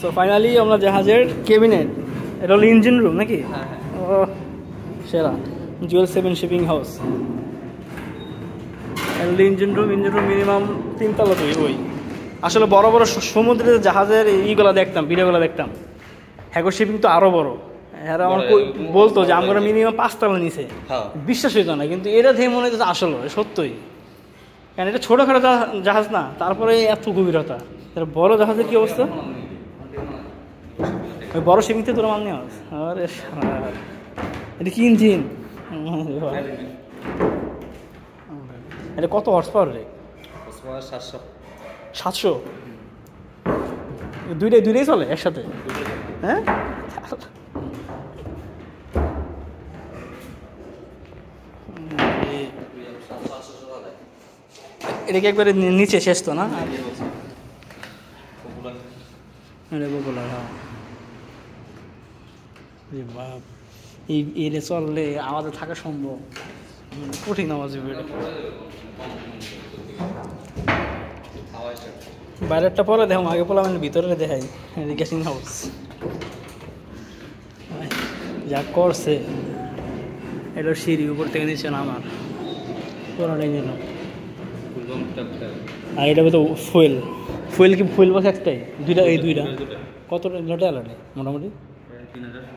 So finally আমরা জাহাজের cabinet, এটা হলো ইঞ্জিন রুম নাকি? ও সেরা, Jewel 7 shipping house. Engine room minimum 3 তলা তুই ওই। আসলে বড় বড় সমুদ্রে জাহাজের এইগুলো দেখতাম, ভিডিওগুলো দেখতাম। হ্যাগো শিপিং তো আরো বড়। এরা আমার বলতো যে আমরা মিনিমাম 5 তলা নিচে, বিশ্বাস হইতো না, কিন্তু এটা দেখে মনে হচ্ছে আসলে সত্যই। কারণ এটা ছোটোখাটো জাহাজ না, তারপরে এত গভীরতা। এটা বড় জাহাজের কি অবস্থা? ওই বড় শিপিংতে তোর মাল নেওয়া। আরে এটা কি ইঞ্জিন? এটা কত হর্স পাওয়ার রে? 700। দুইটাই চলে একসাথে? হ্যাঁ, এটা কি একবারে নিচে শেষ তো না? এটা পপুলার। হ্যাঁ, বাপ, এই এলে চললে আমাদের থাকা সম্ভব, কঠিন আওয়াজ। বাইরেরটা পরে দেখো, আগে পোলাম ভিতরে দেখাই। গেস্টিং হাউস যা করছে, এটা সিঁড়ি উপর থেকে নিচে নামার পুরোটাই নিল। আর এটা তো ফুয়েল কি ফুয়েল বক্স একটাই? দুইটা? এই দুইটা কত লিটার লাগে? মোটামুটি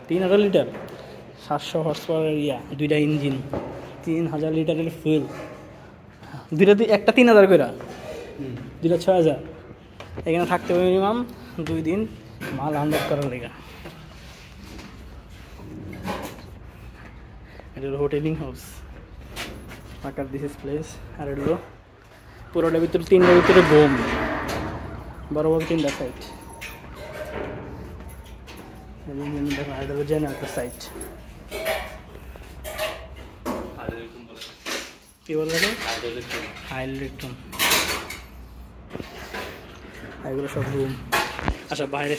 3000 লিটার, 700 হর্স পাওয়ার দুইটা ইঞ্জিন, 3000 লিটারের ফুয়েল। দুইটা একটা 3000 করে, দুইটা 6000। এখানে থাকতে হবে মিনিমাম 2 দিন মাল আনলোড করার লেগা। এটা হলো হোটেলিং হাউস, টাকার দিস প্লেস। আর এটা হলো পুরোটার ভিতরে 3টার ভিতরে বোম, বড় বড় 3টা সাইট। এটা হলো জেনারেটর সাইট। কি বললো? হাইড্রোইলেকট্রন। এগুলো সব রুম। আচ্ছা, বাইরে